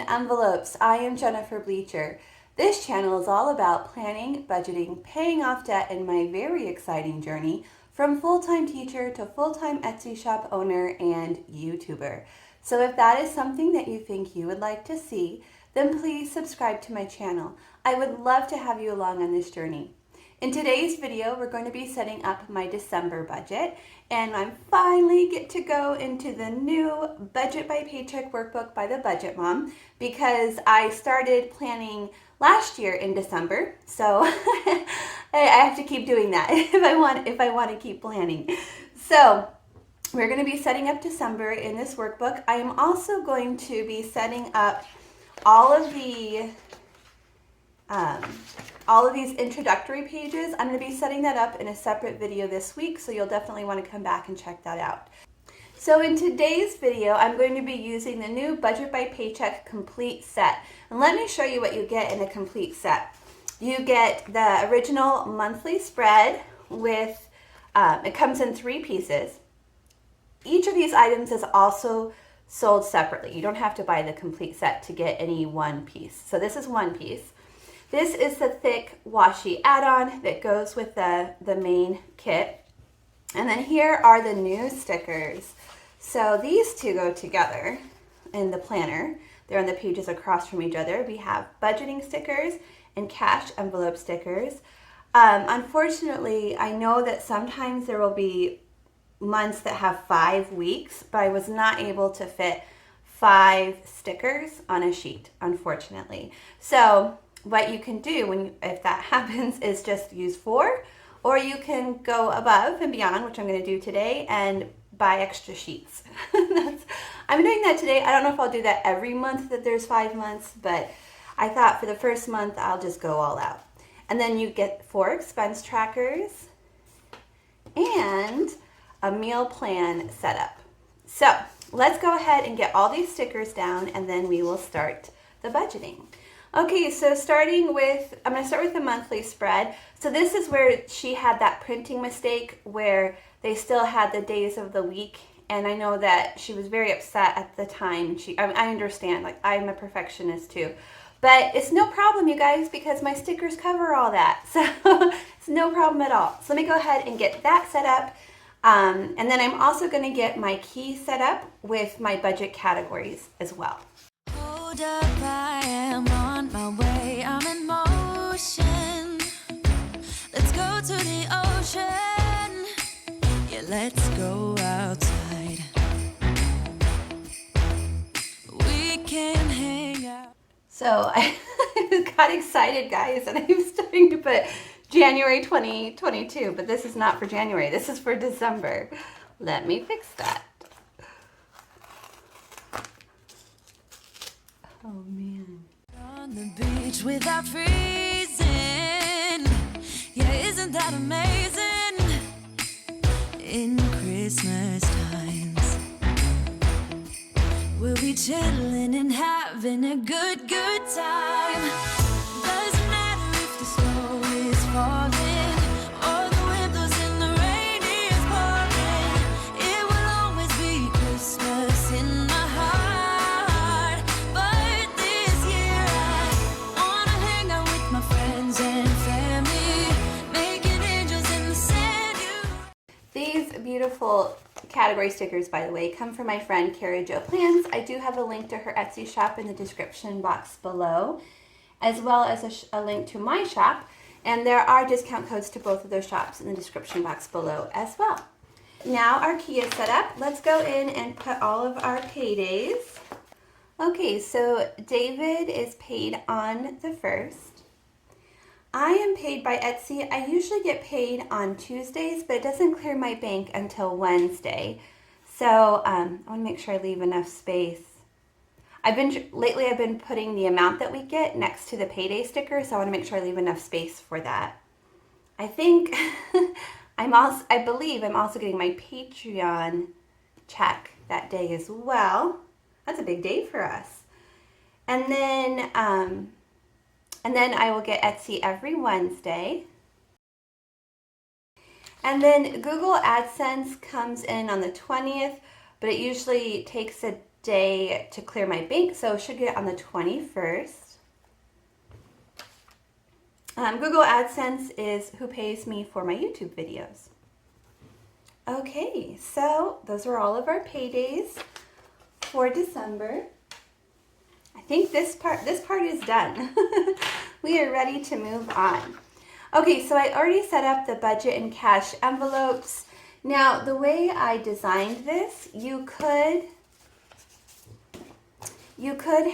envelopes. I am Jennifer Bleecher. This channel is all about planning, budgeting, paying off debt, and my very exciting journey from full-time teacher to full-time Etsy shop owner and YouTuber. So if that is something that you think you would like to see, then please subscribe to my channel. I would love to have you along on this journey. In today's video, we're going to be setting up my December budget, and I finally get to go into the new Budget by Paycheck workbook by the Budget Mom because I started planning last year in December, so I have to keep doing that if I want to keep planning. So we're going to be setting up December in this workbook. I am also going to be setting up all of these introductory pages. I'm going to be setting that up in a separate video this week, so you'll definitely want to come back and check that out. So in today's video, I'm going to be using the new Budget by Paycheck complete set. And let me show you what you get in a complete set. You get the original monthly spread with, it comes in 3 pieces. Each of these items is also sold separately. You don't have to buy the complete set to get any one piece. So this is one piece. This is the thick washi add-on that goes with the main kit. And then here are the new stickers. So these two go together in the planner. They're on the pages across from each other. We have budgeting stickers and cash envelope stickers. Unfortunately, I know that sometimes there will be months that have 5 weeks, but I was not able to fit 5 stickers on a sheet, unfortunately. So what you can do if that happens is just use 4, or you can go above and beyond, which I'm going to do today, and buy extra sheets. I'm doing that today. I don't know if I'll do that every month that there's 5 months, but I thought for the first month I'll just go all out. And then you get 4 expense trackers and a meal plan setup. So let's go ahead and get all these stickers down, and then we will start the budgeting. Okay, so I'm going to start with the monthly spread. So this is where she had that printing mistake where they still had the days of the week. And I know that she was very upset at the time. I understand, like I'm a perfectionist too. But it's no problem, you guys, because my stickers cover all that. So it's no problem at all. So let me go ahead and get that set up. And then I'm also going to get my key set up with my budget categories as well. Hold up, I am on my way, I'm in motion. Let's go to the ocean. Yeah, let's go outside. We can hang out. So I got excited, guys, and I'm starting to put January 2022, but this is not for January. This is for December. Let me fix that. Oh, man. On the beach without freezing. Yeah, isn't that amazing? In Christmas times, we'll be chilling and having a good time. Doesn't matter if the snow is falling or the wind blows and the rain is pouring. It will always be Christmas in my heart. But this year I wanna hang out with my friends and family, making angels in the sand. These beautiful category stickers, by the way, come from my friend Cara Jo Plans. I do have a link to her Etsy shop in the description box below, as well as a link to my shop. And there are discount codes to both of those shops in the description box below as well. Now our key is set up. Let's go in and put all of our paydays. Okay, so David is paid on the 1st. I am paid by Etsy. I usually get paid on Tuesdays, but it doesn't clear my bank until Wednesday. So I want to make sure I leave enough space. Lately I've been putting the amount that we get next to the payday sticker, so I want to make sure I leave enough space for that. I think I believe I'm also getting my Patreon check that day as well. That's a big day for us. And then I will get Etsy every Wednesday. And then Google AdSense comes in on the 20th, but it usually takes a day to clear my bank, so I should get it on the 21st. Google AdSense is who pays me for my YouTube videos. Okay, so those are all of our paydays for December. I think this part is done. We are ready to move on. Okay, so I already set up the budget and cash envelopes. Now, the way I designed this, you could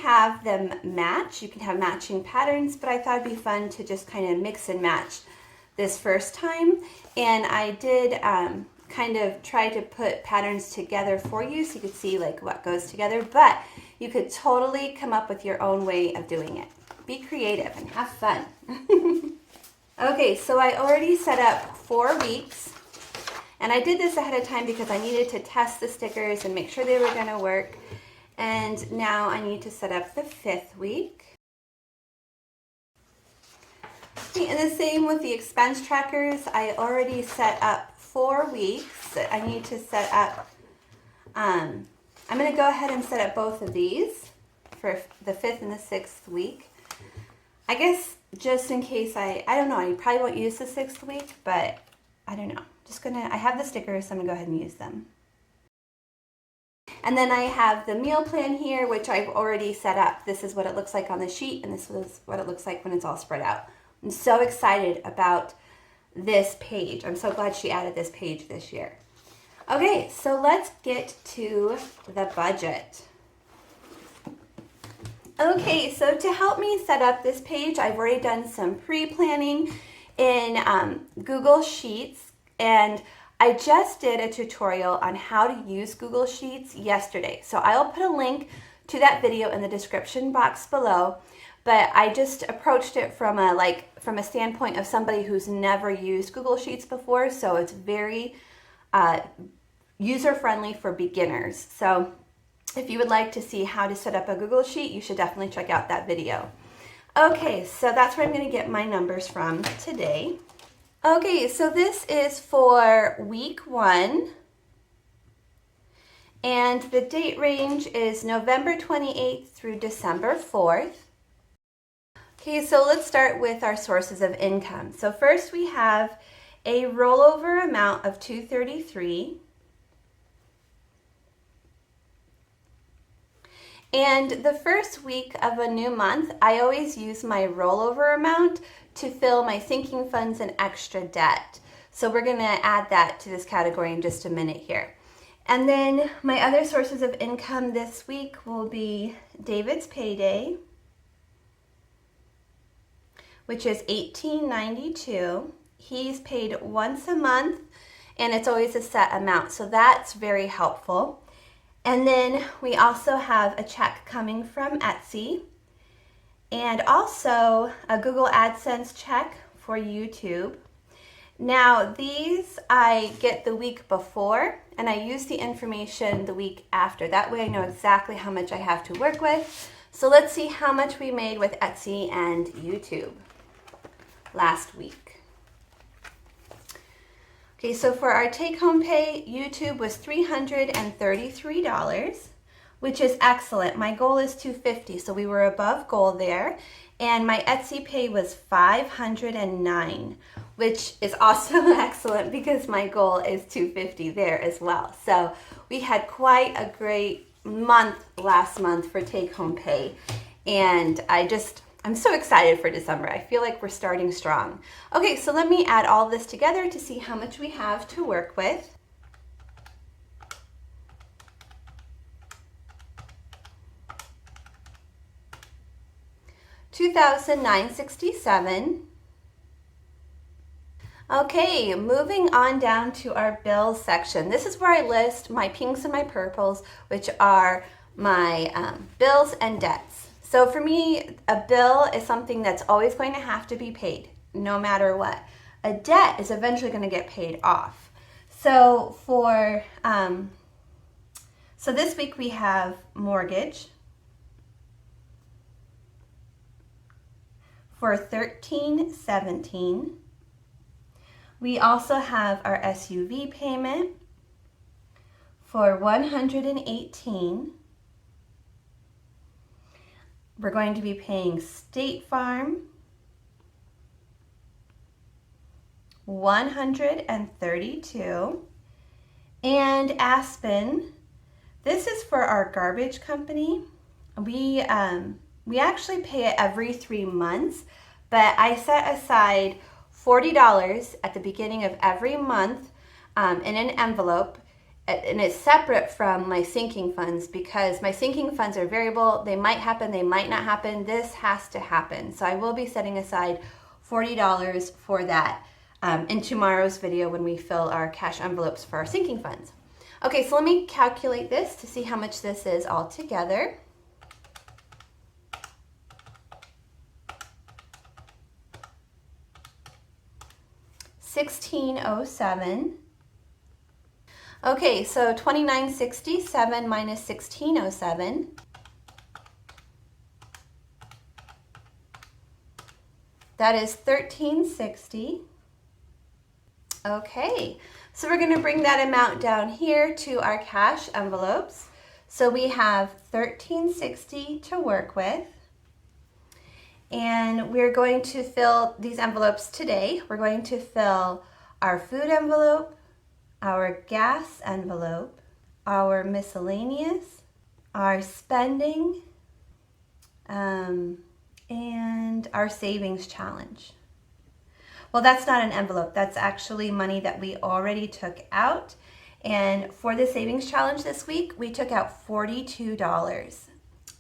have them match. You can have matching patterns, but I thought it'd be fun to just kind of mix and match this first time. And I did kind of try to put patterns together for you so you could see like what goes together, but you could totally come up with your own way of doing it. Be creative and have fun. Okay, so I already set up 4 weeks, and I did this ahead of time because I needed to test the stickers and make sure they were gonna work. And now I need to set up the 5th week. Okay, and the same with the expense trackers. I already set up 4 weeks. I need to set up, I'm gonna go ahead and set up both of these for the 5th and the 6th week. I guess just in case I don't know, I probably won't use the 6th week, but I don't know. I have the stickers, so I'm gonna go ahead and use them. And then I have the meal plan here, which I've already set up. This is what it looks like on the sheet, and this is what it looks like when it's all spread out. I'm so excited about this page. I'm so glad she added this page this year. Okay, so let's get to the budget. Okay, so to help me set up this page, I've already done some pre-planning in Google Sheets, and I just did a tutorial on how to use Google Sheets yesterday. So I'll put a link to that video in the description box below, but I just approached it from a standpoint of somebody who's never used Google Sheets before, so it's very user-friendly for beginners. So if you would like to see how to set up a Google Sheet, you should definitely check out that video. Okay, so that's where I'm going to get my numbers from today. Okay, so this is for week 1, and the date range is November 28th through December 4th. Okay, so let's start with our sources of income. So first we have a rollover amount of $233. And the first week of a new month, I always use my rollover amount to fill my sinking funds and extra debt. So we're gonna add that to this category in just a minute here. And then my other sources of income this week will be David's payday, which is $18.92. He's paid once a month, and it's always a set amount, so that's very helpful. And then we also have a check coming from Etsy, and also a Google AdSense check for YouTube. Now these I get the week before, and I use the information the week after. That way I know exactly how much I have to work with. So let's see how much we made with Etsy and YouTube last week. Okay, so for our take-home pay, YouTube was $333, which is excellent. My goal is $250, so we were above goal there. And my Etsy pay was $509, which is also excellent because my goal is $250 there as well. So we had quite a great month last month for take-home pay, and I'm so excited for December. I feel like we're starting strong. Okay, so let me add all this together to see how much we have to work with. $2,967. Okay, moving on down to our bills section. This is where I list my pinks and my purples, which are my bills and debts. So for me, a bill is something that's always going to have to be paid, no matter what. A debt is eventually going to get paid off. So so this week we have mortgage for $1,317. We also have our SUV payment for $118. We're going to be paying State Farm $132. And Aspen, this is for our garbage company. We actually pay it every 3 months, but I set aside $40 at the beginning of every month in an envelope, and it's separate from my sinking funds because my sinking funds are variable. They might happen, they might not happen. This has to happen. So I will be setting aside $40 for that in tomorrow's video when we fill our cash envelopes for our sinking funds. Okay, so let me calculate this to see how much this is all together. $1,607. Okay, so $2,967 minus $1,607. That is $1,360. Okay, so we're going to bring that amount down here to our cash envelopes. So we have $1,360 to work with. And we're going to fill these envelopes today. We're going to fill our food envelope, our gas envelope, our miscellaneous, our spending, and our savings challenge. Well, that's not an envelope. That's actually money that we already took out. And for the savings challenge this week, we took out $42.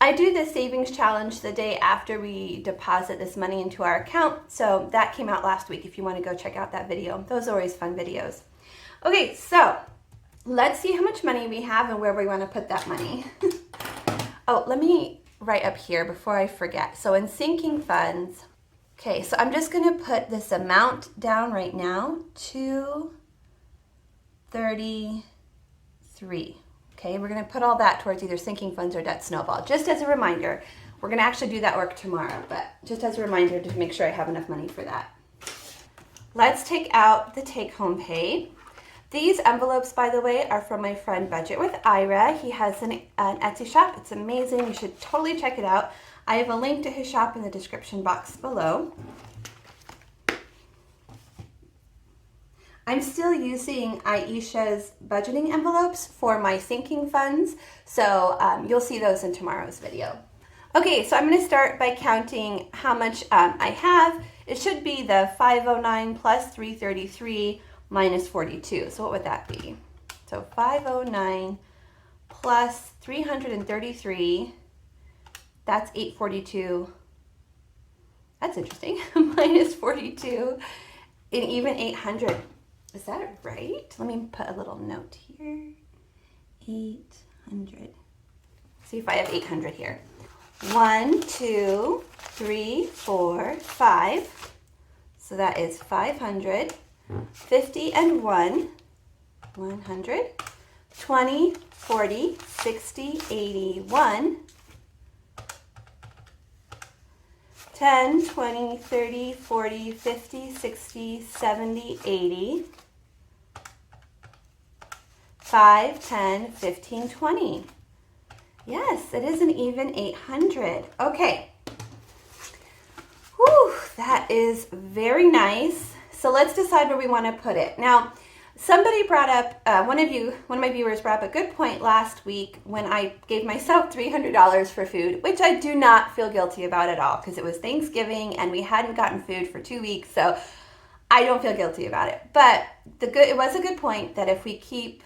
I do the savings challenge the day after we deposit this money into our account. So that came out last week if you want to go check out that video. Those are always fun videos. Okay, so let's see how much money we have and where we want to put that money. Oh, let me write up here before I forget. So in sinking funds, okay, so I'm just going to put this amount down right now, $233. Okay, we're going to put all that towards either sinking funds or debt snowball. Just as a reminder, we're going to actually do that work tomorrow, but just as a reminder to make sure I have enough money for that. Let's take out the take-home pay. These envelopes, by the way, are from my friend BudgetWithIra. He has an Etsy shop. It's amazing. You should totally check it out. I have a link to his shop in the description box below. I'm still using Iaisha's budgeting envelopes for my sinking funds, so you'll see those in tomorrow's video. Okay, so I'm going to start by counting how much I have. It should be the 509 plus 333 minus 42. So what would that be? So 509 plus 333, that's 842. That's interesting. Minus 42 and even 800. Is that right? Let me put a little note here. 800. See if I have 800 here. 1, 2, 3, 4, 5. So that is 500. 50 and 1. 100. 20, 40, 60, 81. 10, 20, 30, 40, 50, 60, 70, 80. 5, 10, 15, 20. Yes, it is an even 800. Okay. Whew, that is very nice. So let's decide where we want to put it. Now, somebody brought up, one of my viewers brought up a good point last week when I gave myself $300 for food, which I do not feel guilty about at all because it was Thanksgiving and we hadn't gotten food for 2 weeks, so I don't feel guilty about it. But it was a good point that if we keep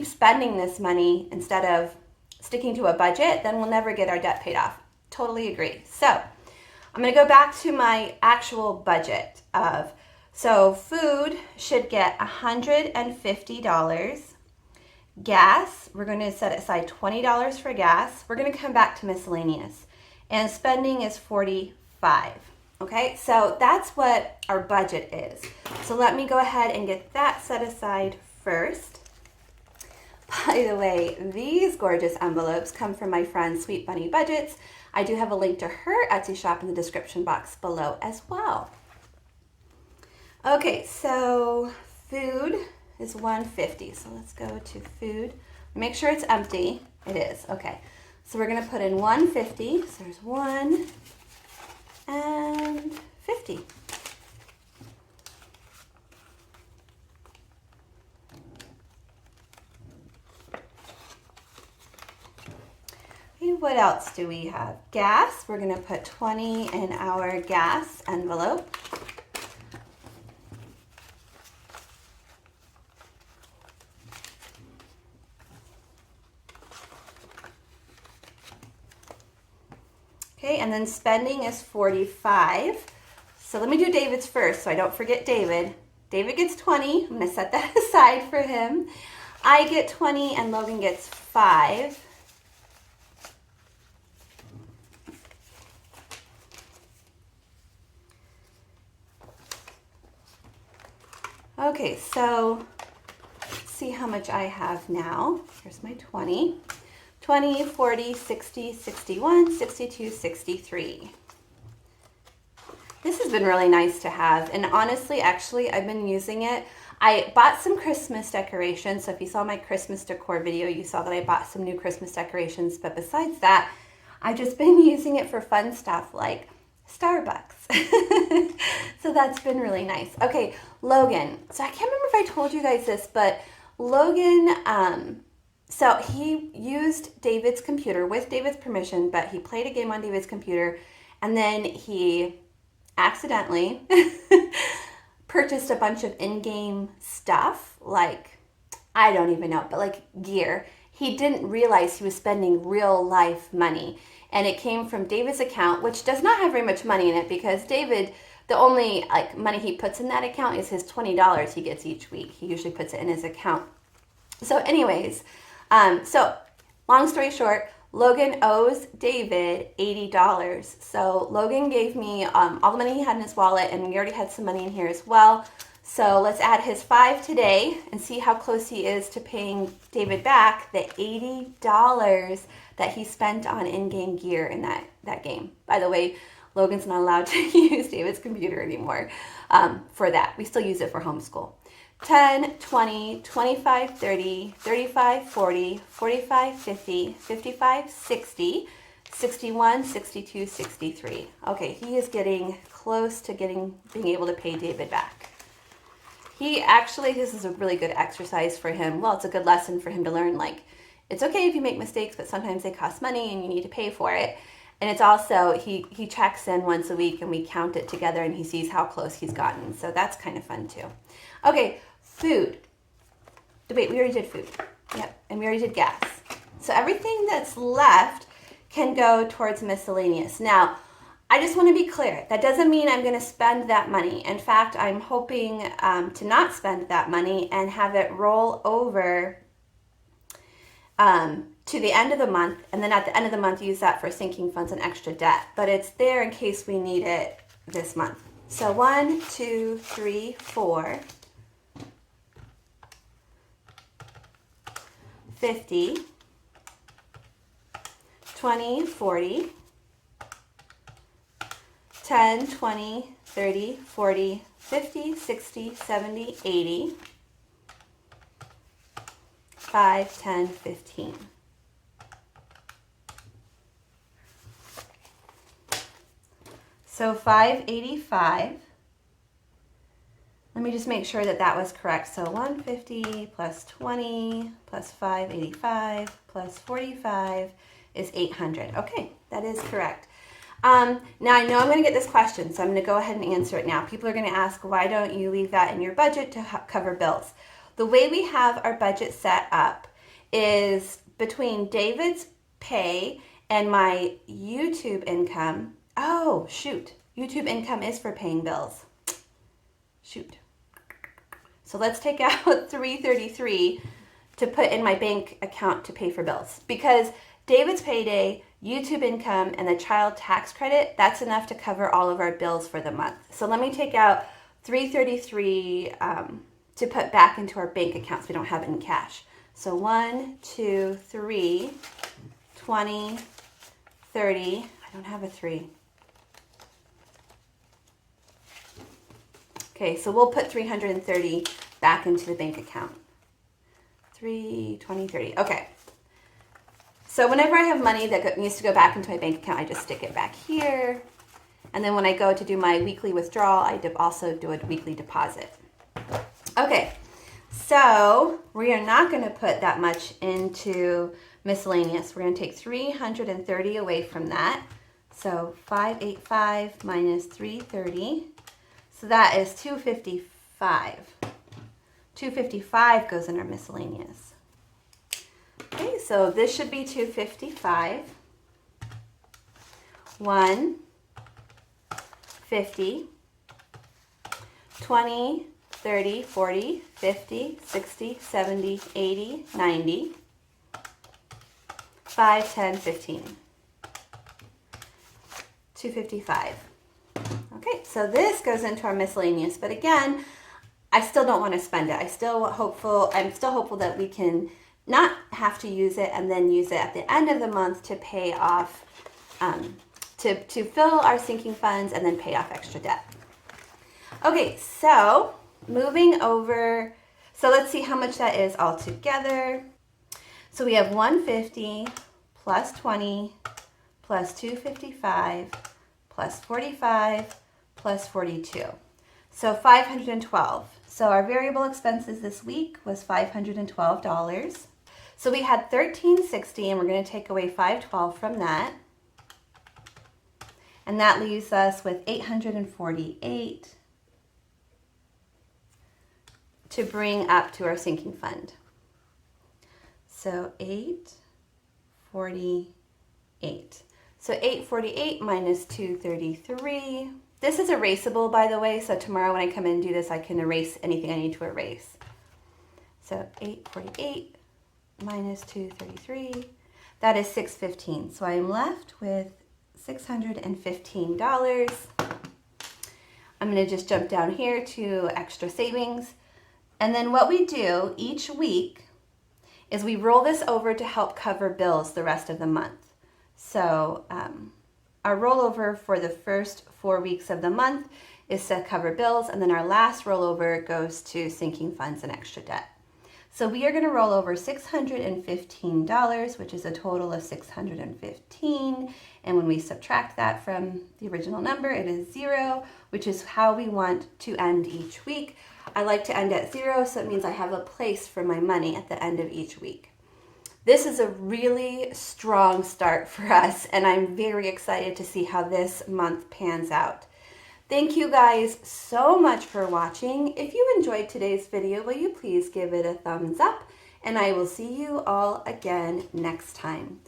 spending this money instead of sticking to a budget, then we'll never get our debt paid off. Totally agree. So I'm going to go back to my actual budget of, so food should get $150. Gas, we're going to set aside $20 for gas. We're going to come back to miscellaneous. And spending is $45. Okay, so that's what our budget is. So let me go ahead and get that set aside first. By the way, these gorgeous envelopes come from my friend Sweet Bunny Budgets. I do have a link to her Etsy shop in the description box below as well. Okay, so food is $150. So let's go to food. Make sure it's empty. It is. Okay. So we're gonna put in 150. So there's 1 and 50. Okay, what else do we have? Gas, we're gonna put 20 in our gas envelope. Okay, and then spending is 45. So let me do David's first so I don't forget David. David gets 20. I'm gonna set that aside for him. I get 20 and Logan gets 5. Okay, so let's see how much I have now. Here's my 20. 20, 40, 60, 61, 62, 63. This has been really nice to have, and honestly, actually, I've been using it. I bought some Christmas decorations, so if you saw my Christmas decor video, you saw that I bought some new Christmas decorations, but besides that, I've just been using it for fun stuff like Starbucks. So that's been really nice. Okay, Logan. So I can't remember if I told you guys this, but Logan, so he used David's computer with David's permission, but he played a game on David's computer, and then he accidentally purchased a bunch of in-game stuff, like, I don't even know, but like gear. He didn't realize he was spending real life money, and it came from David's account, which does not have very much money in it because David, the only like money he puts in that account is his $20 he gets each week. He usually puts it in his account. So anyways, so long story short, Logan owes David $80. So Logan gave me all the money he had in his wallet, and we already had some money in here as well. So let's add his 5 today and see how close he is to paying David back the $80 that he spent on in-game gear in that game. By the way, Logan's not allowed to use David's computer anymore for that. We still use it for homeschool. 10, 20, 25, 30, 35, 40, 45, 50, 55, 60, 61, 62, 63. Okay, he is getting close to being able to pay David back. He actually, this is a really good exercise for him. Well, it's a good lesson for him to learn, like, it's okay if you make mistakes, but sometimes they cost money and you need to pay for it. And it's also, he checks in once a week and we count it together and he sees how close he's gotten. So that's kind of fun too. Okay, food. Wait, we already did food. Yep, and we already did gas. So everything that's left can go towards miscellaneous. Now, I just want to be clear. That doesn't mean I'm going to spend that money. In fact, I'm hoping to not spend that money and have it roll over to the end of the month, and then at the end of the month use that for sinking funds and extra debt. But it's there in case we need it this month. So 1, 2, 3, 4, 50, 20, 40, 10, 20, 30, 40, 50, 60, 70, 80, 5, 10, 15. So 585. Let me just make sure that that was correct. So 150 plus 20 plus 585 plus 45 is 800. Okay, that is correct. Now I know I'm going to get this question, so I'm going to go ahead and answer it now. People are going to ask, why don't you leave that in your budget to cover bills? The way we have our budget set up is between David's pay and my YouTube income. Oh, shoot. YouTube income is for paying bills. Shoot. So let's take out $333 to put in my bank account to pay for bills. Because David's payday, YouTube income, and the child tax credit, that's enough to cover all of our bills for the month. So let me take out $333 to put back into our bank accounts. We don't have it in cash. So 1, 2, 3, 20, 30. I don't have a 3. Okay, so we'll put $330 back into the bank account. 3, 20, 30. Okay. So whenever I have money that needs to go back into my bank account, I just stick it back here. And then when I go to do my weekly withdrawal, I also do a weekly deposit. Okay, so we are not going to put that much into miscellaneous. We're going to take $330 away from that. So 585 minus 330. So that is $255. $255 goes in our miscellaneous. Okay, so this should be $255. 150, 20, 30, 40, 50, 60, 70, 80, 90, 5, 10, 15. 255. Okay, so this goes into our miscellaneous, but again, I still don't want to spend it. I'm still hopeful that we can not have to use it and then use it at the end of the month to pay off, to fill our sinking funds and then pay off extra debt. Okay, so moving over, so let's see how much that is all together. So we have 150 plus 20 plus 255 plus 45 plus 42. So 512. So our variable expenses this week was $512. So we had $1,360 and we're going to take away $512 from that. And that leaves us with $848 to bring up to our sinking fund. So $848. So $848 minus $233. This is erasable, by the way, so tomorrow when I come in and do this, I can erase anything I need to erase. So $848 minus $233, that is $615. So I'm left with $615. I'm going to just jump down here to extra savings. And then what we do each week is we roll this over to help cover bills the rest of the month. So our rollover for the first 4 weeks of the month is to cover bills, and then our last rollover goes to sinking funds and extra debt. So we are going to roll over $615, which is a total of $615. And when we subtract that from the original number, it is 0, which is how we want to end each week. I like to end at 0, so it means I have a place for my money at the end of each week. This is a really strong start for us, and I'm very excited to see how this month pans out. Thank you guys so much for watching. If you enjoyed today's video, will you please give it a thumbs up, and I will see you all again next time.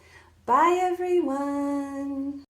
Bye, everyone.